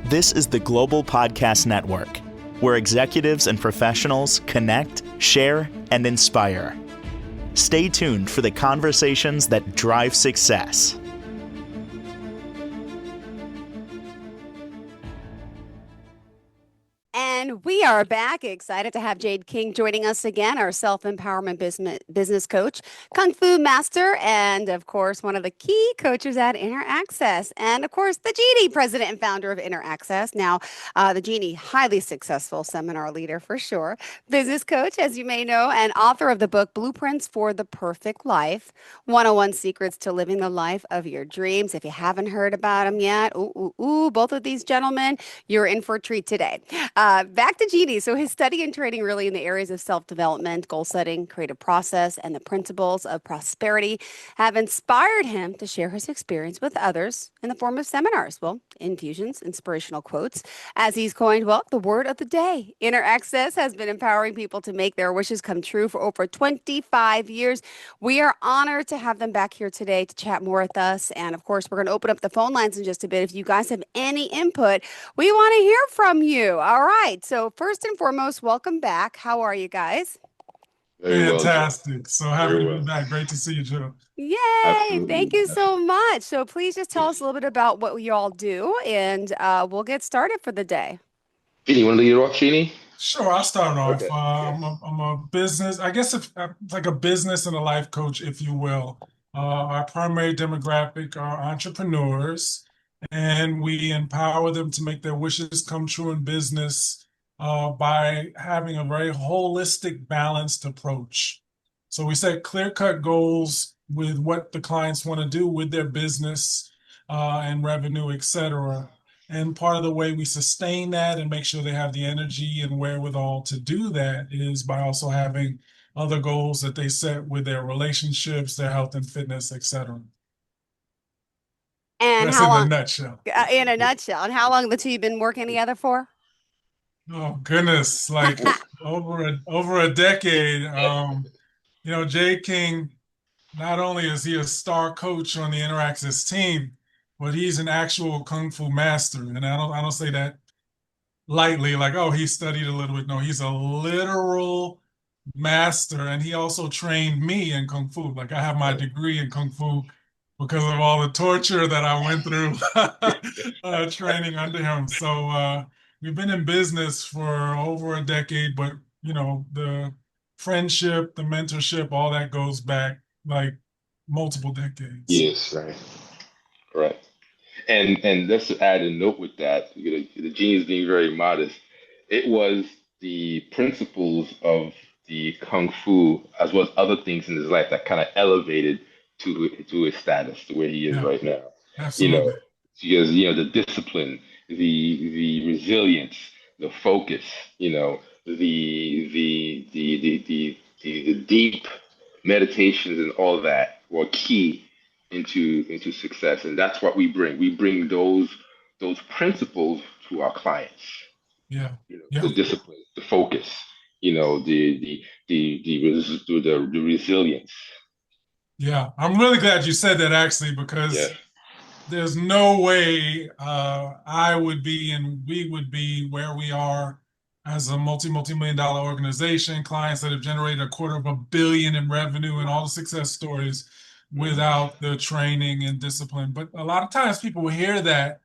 This is the Global Podcast Network, where executives and professionals connect, share, and inspire. Stay tuned for the conversations that drive success. And we are back. Excited to have Jade King joining us again, our self-empowerment business coach, Kung Fu master, and of course, one of the key coaches at Inner Access. And of course, the Genie, president and founder of Inner Access. Now, the Genie, highly successful seminar leader for sure, business coach, as you may know, and author of the book Blueprints for the Perfect Life, 101 Secrets to Living the Life of Your Dreams. If you haven't heard about them yet, both of these gentlemen, you're in for a treat today. Back to Genie. So his study and training really in the areas of self-development, goal setting, creative process, and the principles of prosperity have inspired him to share his experience with others in the form of seminars, infusions, inspirational quotes, as he's coined, the word of the day. Inner Access has been empowering people to make their wishes come true for over 25 years. We are honored to have them back here today to chat more with us. And of course, we're going to open up the phone lines in just a bit. If you guys have any input, we want to hear from you. All right. So first and foremost, welcome back. How are you guys? Fantastic. So happy to be back. Great to see you, Joe. Yay. Absolutely. Thank you so much. So please just tell us a little bit about what you all do, and we'll get started for the day. Genie, you want to lead it off, Genie? Sure, I'll start off. Okay. I'm a business, I guess it's like a business and a life coach, if you will. Our primary demographic are entrepreneurs, and we empower them to make their wishes come true in business by having a very holistic, balanced approach. So we set clear-cut goals with what the clients want to do with their business and revenue, et cetera. And part of the way we sustain that and make sure they have the energy and wherewithal to do that is by also having other goals that they set with their relationships, their health and fitness, et cetera. And That's how long? in a nutshell. In a nutshell. And how long the two you've been working together for? Oh goodness, like over a decade. Jade King, not only is he a star coach on the Inner Access team, but he's an actual Kung Fu master. And I don't say that lightly, like, oh, he studied a little bit. No, he's a literal master. And he also trained me in Kung Fu. Like I have my degree in Kung Fu because of all the torture that I went through training under him. So we've been in business for over a decade, but the friendship, the mentorship, all that goes back like multiple decades. Yes, right. Right. And let's add a note with that. The Genie is being very modest. It was the principles of the Kung Fu as well as other things in his life that kind of elevated to his status to where he is right now. Absolutely. Because the discipline, the resilience, the focus, the deep meditations and all that were key into success, and that's what we bring. We bring those principles to our clients. Yeah. The discipline, the focus, the resilience. Yeah, I'm really glad you said that actually, because there's no way I would be and we would be where we are as a multi-million dollar organization, clients that have generated $250 million in revenue and all the success stories without the training and discipline. But a lot of times people will hear that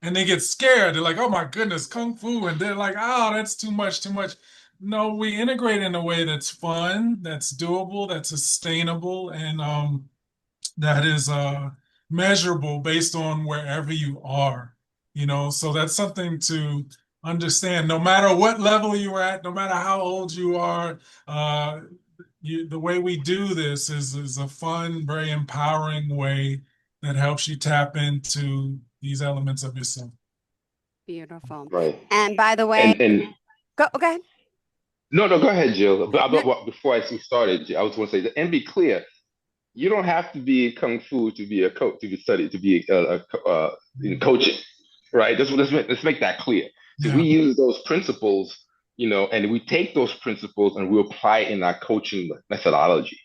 and they get scared. They're like, oh my goodness, Kung Fu. And they're like, oh, that's too much. No, we integrate in a way that's fun, that's doable, that's sustainable, and that is measurable based on wherever you are. So that's something to understand. No matter what level you're at, no matter how old you are, the way we do this is a fun, very empowering way that helps you tap into these elements of yourself. Beautiful. Right. And by the way, go ahead. No, go ahead, Jill. But before I started, I was going to say, and be clear, you don't have to be Kung Fu to be a coach, to be in coaching, right? Let's make that clear. So we use those principles, and we take those principles and we apply in our coaching methodology,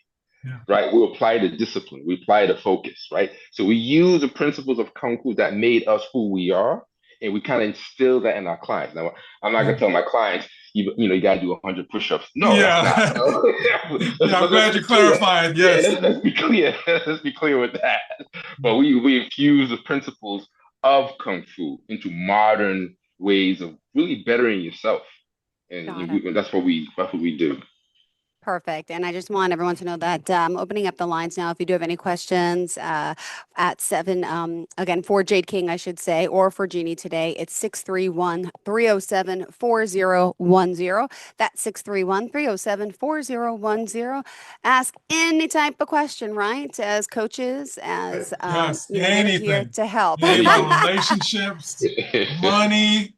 right? We apply the discipline, we apply the focus, right? So we use the principles of Kung Fu that made us who we are, and we kind of instill that in our clients. Now, I'm not gonna tell my clients, you got to do 100 push-ups. No, that's not. Yeah. let's, Yeah, I'm glad let's you be clear. clarified. Yeah, Yes. let's be clear. Let's be clear with that. But we infuse the principles of Kung Fu into modern ways of really bettering yourself, and Got it. that's what we do. Perfect. And I just want everyone to know that opening up the lines now, if you do have any questions at 7, again, for Jade King, I should say, or for Genie today, it's 631-307-4010. That's 631-307-4010. Ask any type of question, right? As coaches, as, Yes, they're here anything. to help. Anything Anything. about relationships, money,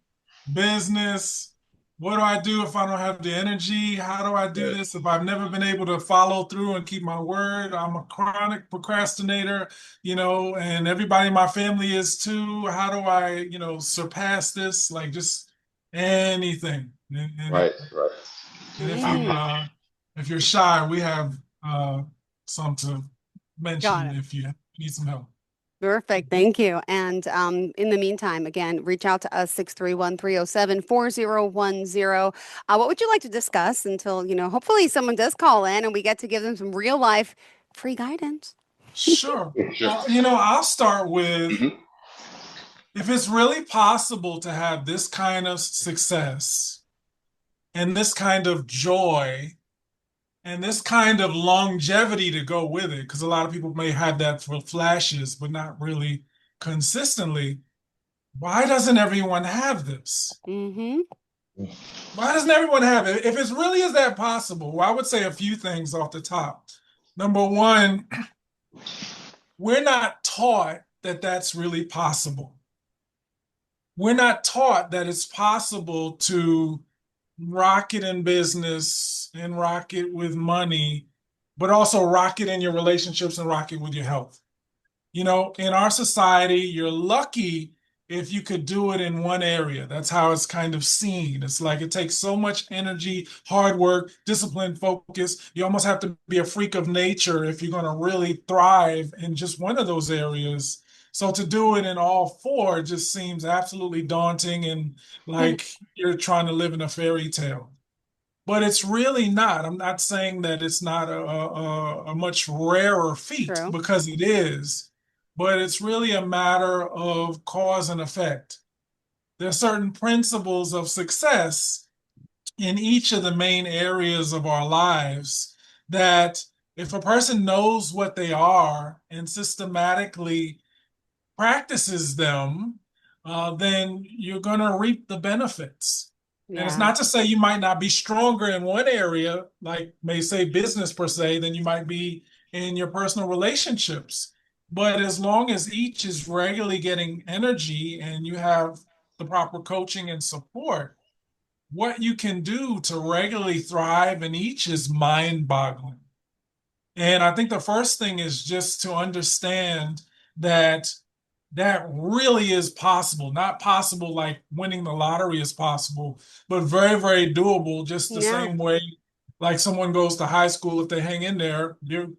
business. What do I do if I don't have the energy? How do I do Right. this if I've never been able to follow through and keep my word? I'm a chronic procrastinator, and everybody in my family is too. How do I, surpass this? Like just anything. And, Right. Right. and Mhm. if you're shy, we have some to Got mention it. if you need some help. Perfect. Thank you. And in the meantime, again, reach out to us 631-307-4010. What would you like to discuss until, hopefully someone does call in and we get to give them some real life free guidance. Sure. Sure. I'll start with Hmm. if it's really possible to have this kind of success and this kind of joy and this kind of longevity to go with it, because a lot of people may have that for flashes, but not really consistently. Why doesn't everyone have this? Mm-hmm. Why doesn't everyone have it? If it really is that possible, well, I would say a few things off the top. Number one, we're not taught that that's really possible. We're not taught that it's possible to rock it in business and rock it with money, but also rock it in your relationships and rock it with your health. In our society, you're lucky if you could do it in one area. That's how it's kind of seen. It's like it takes so much energy, hard work, discipline, focus. You almost have to be a freak of nature if you're going to really thrive in just one of those areas. So to do it in all four just seems absolutely daunting and like you're trying to live in a fairy tale. But it's really not. I'm not saying that it's not a much rarer feat True. because it is, but it's really a matter of cause and effect. There are certain principles of success in each of the main areas of our lives that if a person knows what they are and systematically practices them, then you're going to reap the benefits. And it's Yeah. not to say you might not be stronger in one area, like may say business per se, than you might be in your personal relationships. But as long as each is regularly getting energy and you have the proper coaching and support, what you can do to regularly thrive in each is mind-boggling. And I think the first thing is just to understand that that really is possible. Not possible like winning the lottery is possible, but very, very doable, just the Yeah. same way like someone goes to high school, if they hang in there, you're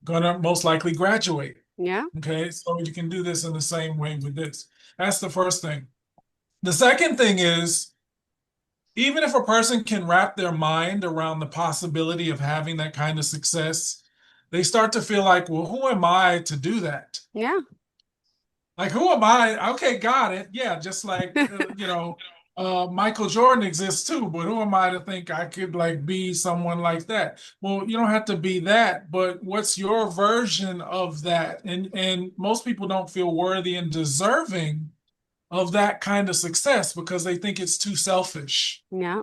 gonna most likely graduate. Yeah. Okay, so you can do this in the same way with this. That's the first thing. The second thing is, even if a person can wrap their mind around the possibility of having that kind of success, they start to feel like, well, who am I to do that? Yeah. Like, who am I? Okay, got it. Yeah, just like, Michael Jordan exists too, but who am I to think I could like be someone like that? Well, you don't have to be that, but what's your version of that? And most people don't feel worthy and deserving of that kind of success because they think it's too selfish. Yeah.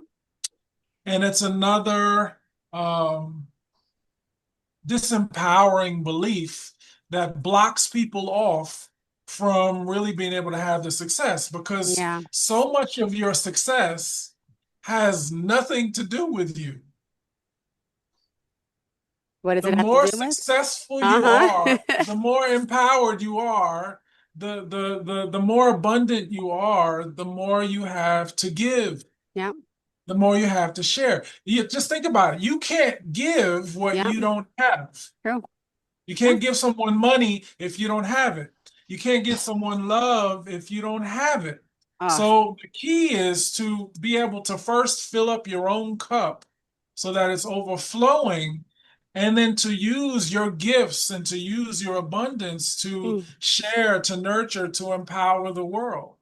And it's another disempowering belief that blocks people off from really being able to have the success because Yeah. so much of your success has nothing to do with you. What does The it have to more do with? successful you Uh-huh. are, the more empowered you are, the more abundant you are, the more you have to give, Yeah. the more you have to share. You just think about it. You can't give what Yeah. you don't have. True. You Yeah. can't give someone money if you don't have it. You can't give someone love if you don't have it. Oh, So the key is to be able to first fill up your own cup so that it's overflowing, and then to use your gifts and to use your abundance to mm, share, to nurture, to empower the world.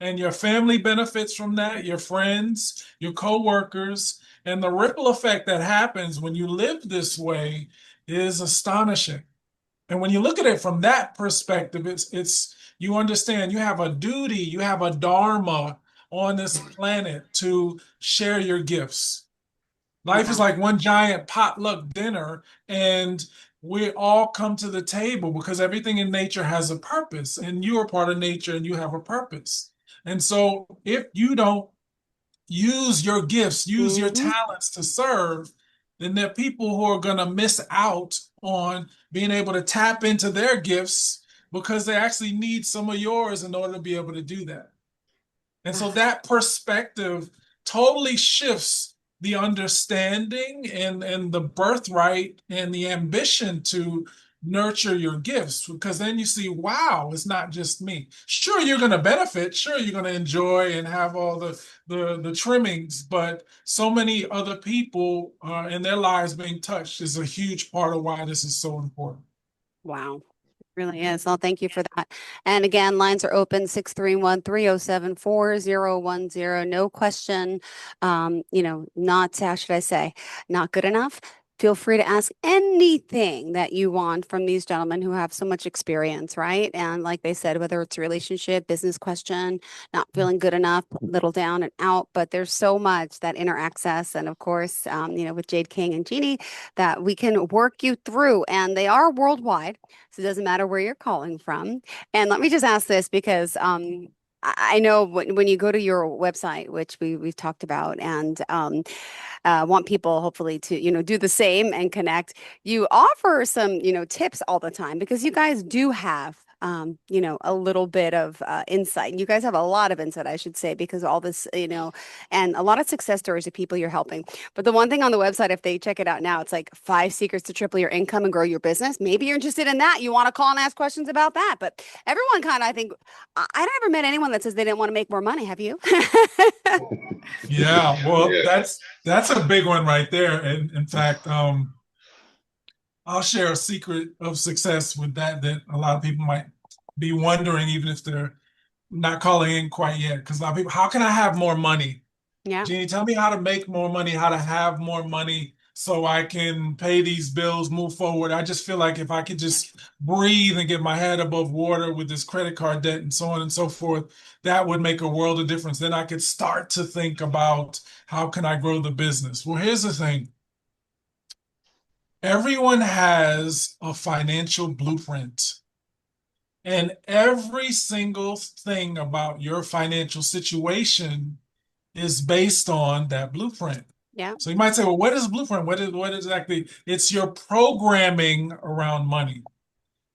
And your family benefits from that, your friends, your coworkers, and the ripple effect that happens when you live this way is astonishing. And when you look at it from that perspective, it's you understand you have a duty, you have a dharma on this planet to share your gifts. Life is wow. like one giant potluck dinner, and we all come to the table because everything in nature has a purpose, and you are part of nature and you have a purpose. And so if you don't use your gifts, use your Hmm. talents to serve, then there are people who are going to miss out on being able to tap into their gifts because they actually need some of yours in order to be able to do that. And so that perspective totally shifts the understanding and the birthright and the ambition to nurture your gifts, because then you see, wow, it's not just me. Sure, you're going to benefit. Sure, you're going to enjoy and have all the trimmings, but so many other people and their lives being touched is a huge part of why this is so important. Wow. Really is. Well, thank you for that. And again, lines are open 631-307-4010. No question, not, how should I say, not good enough. Feel free to ask anything that you want from these gentlemen who have so much experience, right? And like they said, whether it's a relationship, business question, not feeling good enough, little down and out, but there's so much that inner access. And of course, with Jade King and Genie, that we can work you through. And they are worldwide. So it doesn't matter where you're calling from. And let me just ask this because I know when you go to your website, which we've talked about, and want people hopefully to do the same and connect. You offer some tips all the time because you guys do have a little bit of insight. You guys have a lot of insight, I should say, because all this, and a lot of success stories of people you're helping. But the one thing on the website, if they check it out now, it's like 5 secrets to triple your income and grow your business. Maybe you're interested in that. You want to call and ask questions about that. But everyone kind of, I think, I never met anyone that says they didn't want to make more money. Have you? Yeah, well, Yeah. that's a big one right there. And in fact, I'll share a secret of success with that a lot of people might be wondering, even if they're not calling in quite yet. Because a lot of people, how can I have more money? Yeah. Jeannie, tell me how to make more money, how to have more money so I can pay these bills, move forward. I just feel like if I could just breathe and get my head above water with this credit card debt and so on and so forth, that would make a world of difference. Then I could start to think about how can I grow the business. Well, here's the thing. Everyone has a financial blueprint, and every single thing about your financial situation is based on that blueprint. Yeah. So you might say, well, what is a blueprint? What exactly? It's your programming around money.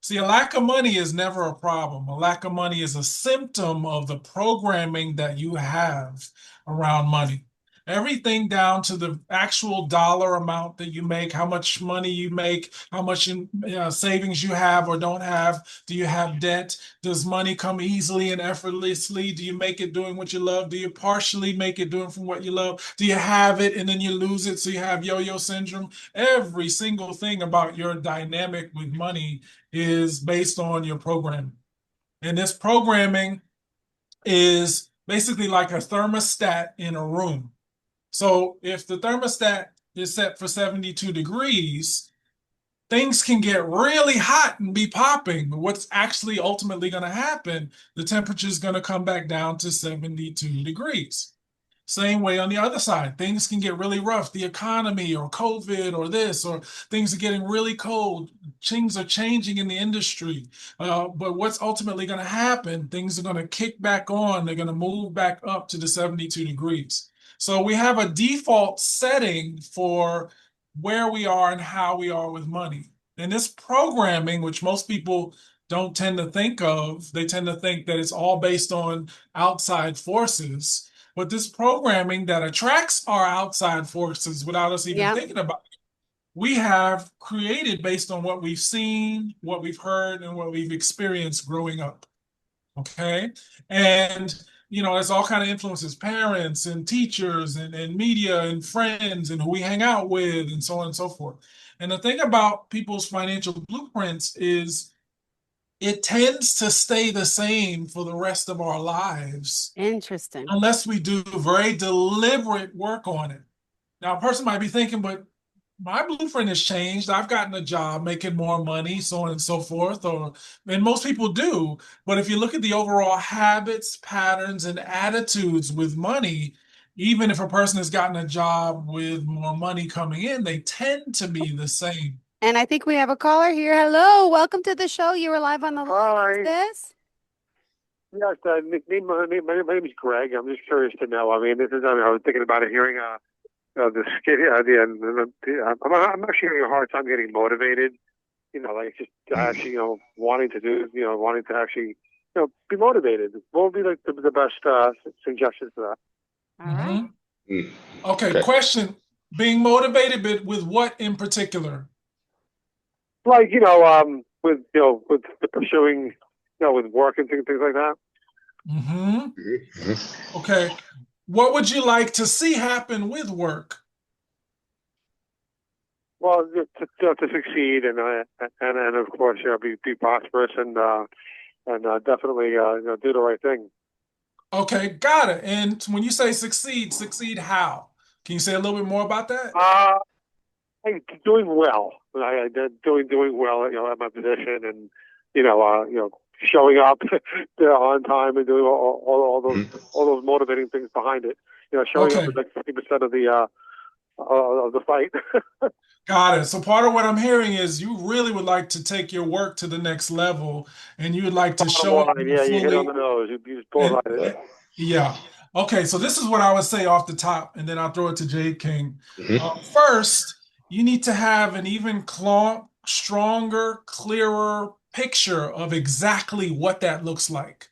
See, a lack of money is never a problem. A lack of money is a symptom of the programming that you have around money. Everything down to the actual dollar amount that you make, how much money you make, how much savings you have or don't have. Do you have debt? Does money come easily and effortlessly? Do you make it doing what you love? Do you partially make it doing from what you love? Do you have it and then you lose it? So you have yo-yo syndrome? Every single thing about your dynamic with money is based on your programming. And this programming is basically like a thermostat in a room. So if the thermostat is set for 72 degrees, things can get really hot and be popping. But what's actually ultimately going to happen, the temperature is going to come back down to 72 degrees. Same way on the other side, things can get really rough. The economy or COVID or this, or things are getting really cold. Things are changing in the industry. But what's ultimately going to happen, things are going to kick back on. They're going to move back up to the 72 degrees. So we have a default setting for where we are and how we are with money. And this programming, which most people don't tend to think of, they tend to think that it's all based on outside forces. But this programming that attracts our outside forces without us even Yeah. thinking about it, we have created based on what we've seen, what we've heard, and what we've experienced growing up. Okay. And it's all kind of influences, parents and teachers and media and friends and who we hang out with and so on and so forth. And the thing about people's financial blueprints is it tends to stay the same for the rest of our lives Interesting. unless we do very deliberate work on it. Now, a person might be thinking, but my blueprint has changed. I've gotten a job making more money, so on and so forth, and most people do. But if you look at the overall habits, patterns, and attitudes with money, even if a person has gotten a job with more money coming in, they tend to be the same. And I think we have a caller here. Hello, welcome to the show. You were live on the line. Hi. Who's this? Yes, my name is Greg. I'm just curious to know. I mean, I was thinking about it, hearing the skit. I'm actually having a hard time getting motivated. Like just actually, wanting to do, wanting to actually, be motivated. What would be like the best suggestions for that? All right. Okay, question. Being motivated, but with what in particular? Like, with the pursuing, with work and things like that. Okay. What would you like to see happen with work? Well, to succeed and of course, be prosperous and definitely do the right thing. Okay, got it. And when you say succeed how? Can you say a little bit more about that? Doing well. Doing well, at my position, and showing up on time and doing all those motivating things behind it. Showing up is like 50% of the fight. Got it. So part of what I'm hearing is you really would like to take your work to the next level, and you would like to show up Yeah, you hit on the nose. You just pulled it. Yeah. Okay, so this is what I would say off the top, and then I'll throw it to Jade King. First, you need to have an even stronger, clearer picture of exactly what that looks like.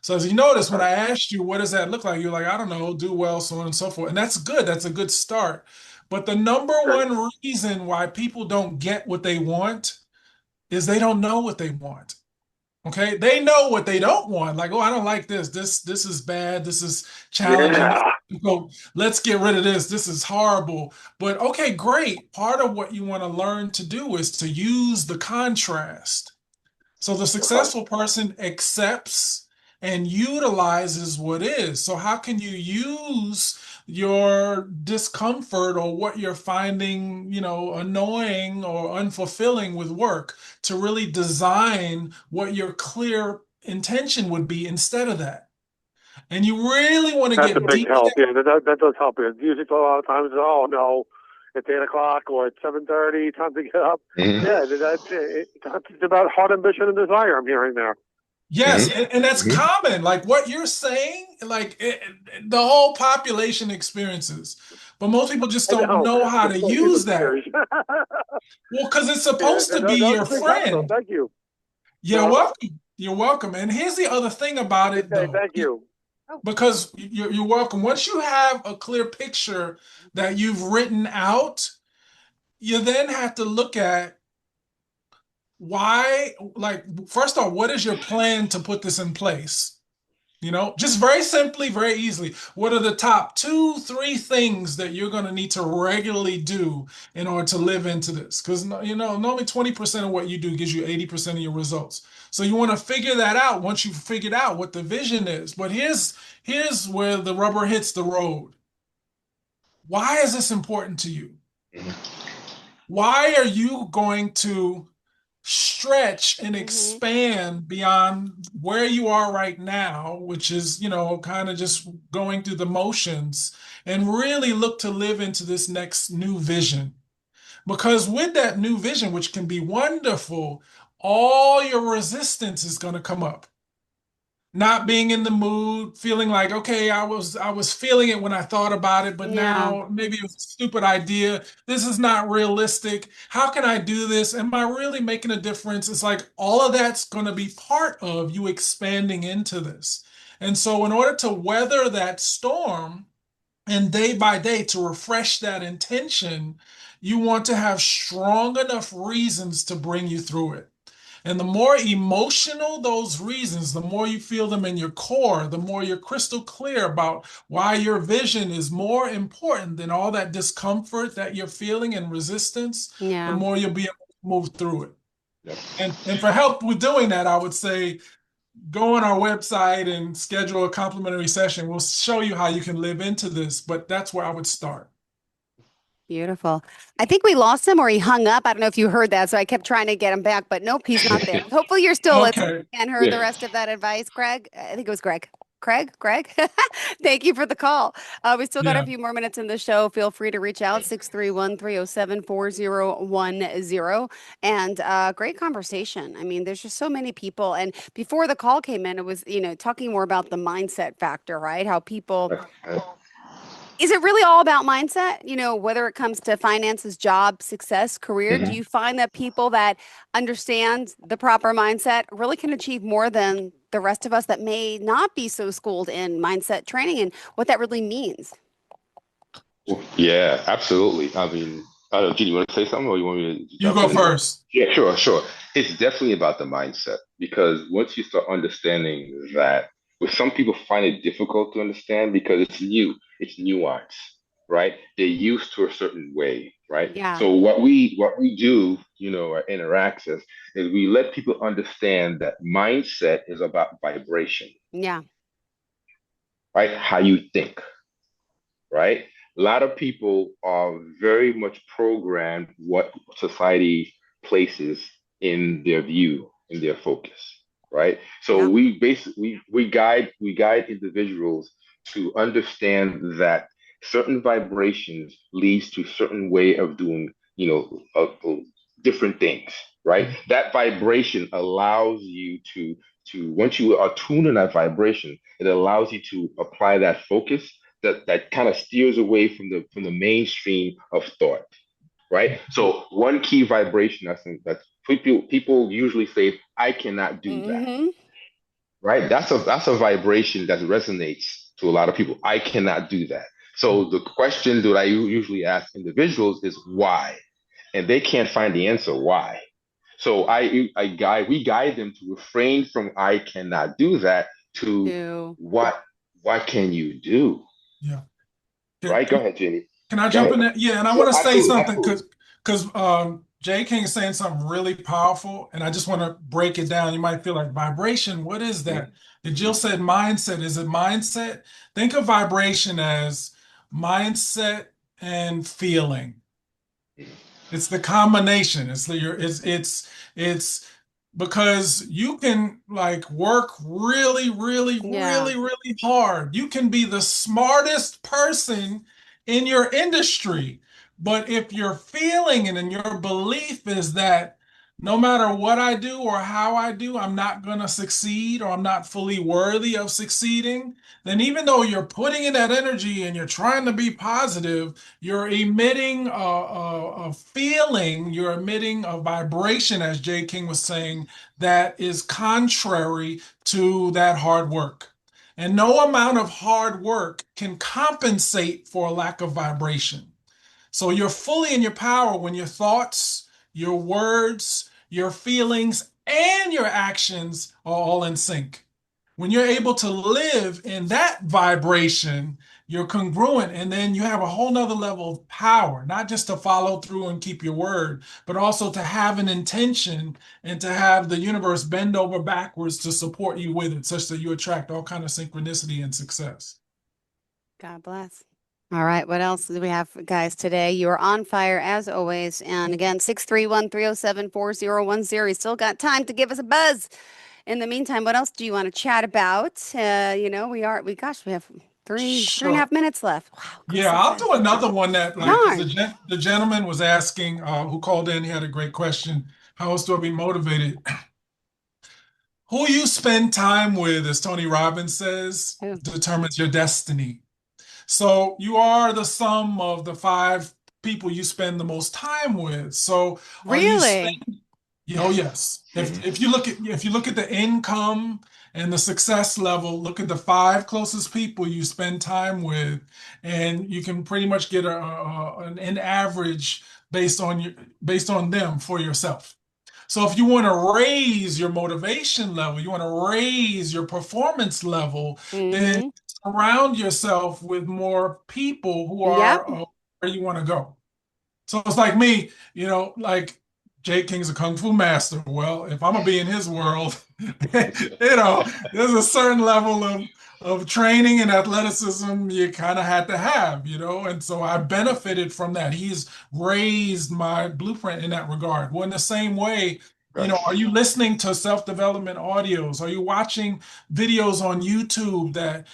So as you notice, when I asked you, what does that look like? You're like, I don't know, do well, so on and so forth. And that's good. That's a good start. But the number one reason why people don't get what they want is they don't know what they want. Okay, they know what they don't want. Like, oh, I don't like this. This is bad. This is challenging. Yeah. Let's get rid of this. This is horrible. But okay, great. Part of what you want to learn to do is to use the contrast. So the successful person accepts and utilizes what is. So how can you use your discomfort or what you're finding, annoying or unfulfilling with work to really design what your clear intention would be instead of that? And you really want to That's get a big deep. help. Yeah, that does help. Usually a lot of times, oh no, it's 8 o'clock or it's 7:30, time to get up. Yeah, it's about heart, ambition, and desire. I'm hearing there. Yes, and that's common. Like what you're saying, the whole population experiences, but most people just don't know how to use that. Well, because it's supposed to be your friend. Thank you. You're welcome. You're welcome. And here's the other thing about it, though. Thank you. Because you're welcome. Once you have a clear picture that you've written out, you then have to look at why, like, first off, what is your plan to put this in place? Just very simply, very easily, what are the top 2, 3 things that you're going to need to regularly do in order to live into this? Because, normally 20% of what you do gives you 80% of your results. So you want to figure that out once you've figured out what the vision is. But here's where the rubber hits the road. Why is this important to you? Why are you going to stretch and expand beyond where you are right now, which is, kind of just going through the motions, and really look to live into this next new vision? Because with that new vision, which can be wonderful, all your resistance is going to come up. Not being in the mood, feeling like, okay, I was feeling it when I thought about it, but now maybe it was a stupid idea. This is not realistic. How can I do this? Am I really making a difference? It's like all of that's going to be part of you expanding into this. And so in order to weather that storm and day by day to refresh that intention, you want to have strong enough reasons to bring you through it. And the more emotional those reasons, the more you feel them in your core, the more you're crystal clear about why your vision is more important than all that discomfort that you're feeling and resistance, the Yeah. more you'll be able to move through it. Yep. And for help with doing that, I would say go on our website and schedule a complimentary session. We'll show you how you can live into this, but that's where I would start. Beautiful. I think we lost him or he hung up. I don't know if you heard that. So I kept trying to get him back, but nope, he's not there. Hopefully you're still listening Okay. and heard the Yeah. rest of that advice, Greg. I think it was Greg. Greg. Thank you for the call. We still got a Yeah. few more minutes in the show. Feel free to reach out 631-307-4010. And great conversation. I mean, there's just so many people. And before the call came in, it was, talking more about the mindset factor, right? How people is it really all about mindset? Whether it comes to finances, job, success, career, do you find that people that understand the proper mindset really can achieve more than the rest of us that may not be so schooled in mindset training and what that really means? Yeah, absolutely. I mean, I don't know, Gene, you want to say something or you want me to You jump go in? first. Yeah, sure. It's definitely about the mindset because once you start understanding that, which some people find it difficult to understand because it's new, it's nuance, right? They're used to a certain way, right? Yeah. So what we do, at Interaccess is we let people understand that mindset is about vibration, Yeah. right? How you think, right? A lot of people are very much programmed what society places in their view, in their focus, right? So Yeah. we basically we guide individuals to understand that certain vibrations leads to certain way of doing, of different things, right? That vibration allows you to once you are tuned in that vibration, it allows you to apply that focus that kind of steers away from the mainstream of thought, right? So one key vibration I think that people usually say, I cannot do that, Mm-hmm. right? That's a vibration that resonates to a lot of people. I cannot do that. So the question that I usually ask individuals is why, and they can't find the answer why. So we guide them to refrain from I cannot do that to Too. what can you do? Yeah. Right? Go ahead, Jenny. Can I Go jump ahead. in there? Yeah, and I want Sure, to say absolutely, something absolutely. because Jay King is saying something really powerful, and I just want to break it down. You might feel like vibration. What is that? And Jill said mindset. Is it mindset? Think of vibration as mindset and feeling. It's the combination. It's because you can like work really, really, Yeah. really, really hard. You can be the smartest person in your industry. But if your feeling and in your belief is that no matter what I do or how I do, I'm not going to succeed or I'm not fully worthy of succeeding, then even though you're putting in that energy and you're trying to be positive, you're emitting a feeling, you're emitting a vibration, as Jay King was saying, that is contrary to that hard work. And no amount of hard work can compensate for a lack of vibration. So you're fully in your power when your thoughts, your words, your feelings, and your actions are all in sync. When you're able to live in that vibration, you're congruent, and then you have a whole nother level of power, not just to follow through and keep your word, but also to have an intention and to have the universe bend over backwards to support you with it, such that you attract all kind of synchronicity and success. God bless. All right. What else do we have, guys, today? You are on fire as always. And again, 631-307-4010. You still got time to give us a buzz. In the meantime, what else do you want to chat about? We have three and a Sure. half minutes left. Wow. Goes Yeah, so I'll do fast. another one that like 'cause Darn. the gentleman was asking who called in, he had a great question. How else do I be motivated? Who you spend time with, as Tony Robbins says, Ooh. determines your destiny. So you are the sum of the five people you spend the most time with. So are you Really? oh yes. If you look at the income and the success level, look at the five closest people you spend time with, and you can pretty much get an average based on them for yourself. So if you want to raise your motivation level, you want to raise your performance level, then Mm-hmm. surround yourself with more people who Yep. are where you want to go. So it's like me, like Jade King's a kung fu master. Well, if I'm gonna be in his world, there's a certain level of training and athleticism you kind of had to have, and so I benefited from that. He's raised my blueprint in that regard. Well, in the same way, Right. are you listening to self-development audios? Are you watching videos on YouTube that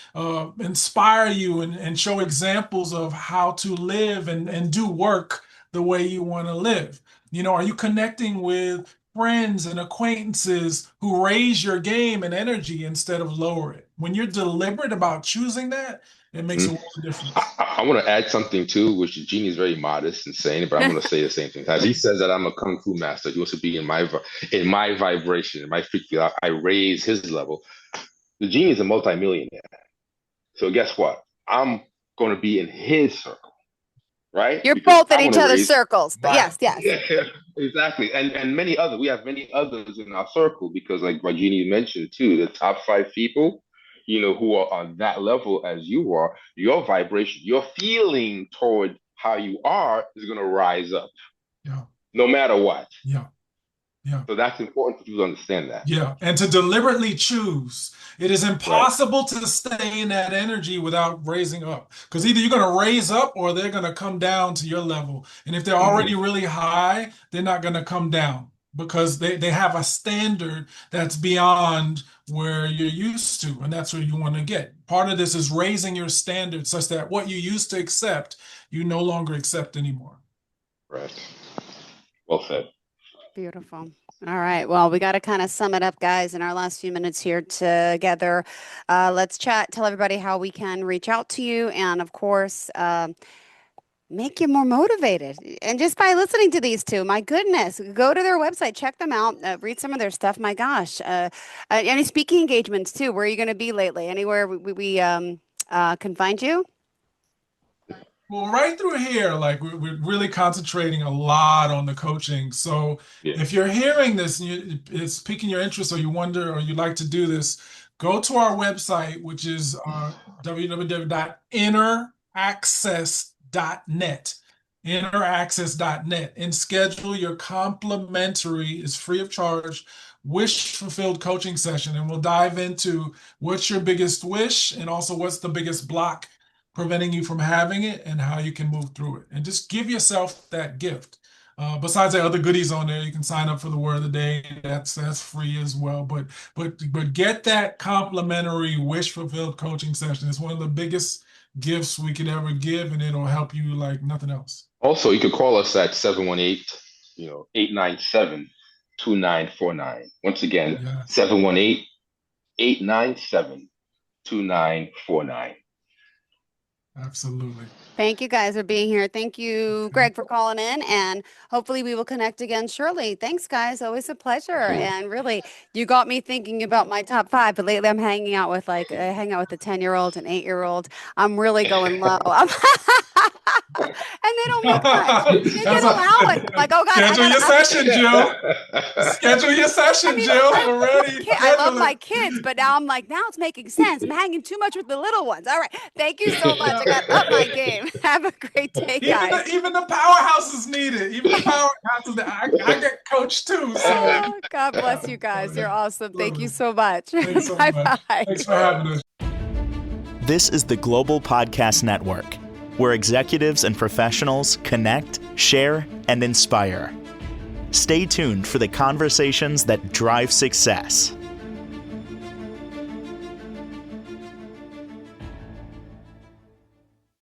inspire you and show examples of how to live and do work the way you want to live? Are you connecting with friends and acquaintances who raise your game and energy instead of lower it? When you're deliberate about choosing that, it makes a Mhm. world of difference. I want to add something too, which Genie is very modest and saying, but I'm going to say the same thing. As he says that I'm a kung fu master, he wants to be in my vibration, in my frequency. I raise his level. The Genie is a multimillionaire. So guess what? I'm going to be in his circle, right? You're Because both in I want each to other's raise. circles, but Right. yes, yes. Yeah, exactly. And many others. We have many others in our circle because, like what Jeannie mentioned too, the top five people, who are on that level as you are, your vibration, your feeling toward how you are is going to rise up Yeah. no matter what. Yeah. Yeah. So that's important for people to understand that. Yeah, and to deliberately choose. It is Right. impossible to stay in that energy without raising up. Because either you're going to raise up or they're going to come down to your level. And if they're already Hmm. really high, they're not going to come down because they have a standard that's beyond where you're used to. And that's where you want to get. Part of this is raising your standard such that what you used to accept, you no longer accept anymore. Right. Well said. Beautiful. All right. Well, we got to kind of sum it up, guys, in our last few minutes here together. Let's chat, tell everybody how we can reach out to you, and of course, make you more motivated. And just by listening to these two, my goodness, go to their website, check them out, read some of their stuff. My gosh. Any speaking engagements too? Where are you going to be lately? Anywhere we can find you? Well, right through here, like we're really concentrating a lot on the coaching. So Yeah. if you're hearing this and it's piquing your interest or you wonder or you'd like to do this, go to our website, which is www.inneraccess.net, inneraccess.net, and schedule your complimentary, is free of charge, wish fulfilled coaching session. And we'll dive into what's your biggest wish and also what's the biggest block preventing you from having it and how you can move through it. And just give yourself that gift. Besides the other goodies on there, you can sign up for the word of the day. That's free as well. But get that complimentary wish fulfilled coaching session. It's one of the biggest gifts we could ever give, and it'll help you like nothing else. Also, you could call us at 718, 897-2949. Once again, Yeah. 718-897-2949. Absolutely. Thank you guys for being here. Thank you, Greg, for calling in, and hopefully we will connect again shortly. Thanks, guys. Always a pleasure. And really, you got me thinking about my top five. But lately, I'm hanging out with I hang out with a 10-year-old and 8-year-old. I'm really going low. And they don't make much. They That's didn't allow it. Like, oh God, schedule your session, Jill. Schedule your session, Jill. We're ready. I love Schedule my it. kids, but now I'm like, now it's making sense. I'm hanging too much with the little ones. All right. Thank you so much. I got up my game. Have a great day, guys. Even the powerhouse is needed. Even the powerhouse is I get coached too. So Oh, God bless you guys. You're awesome. Thank you so much. Thanks so Bye much. bye. Thanks for having us. This is the Global Podcast Network, where executives and professionals connect, share, and inspire. Stay tuned for the conversations that drive success.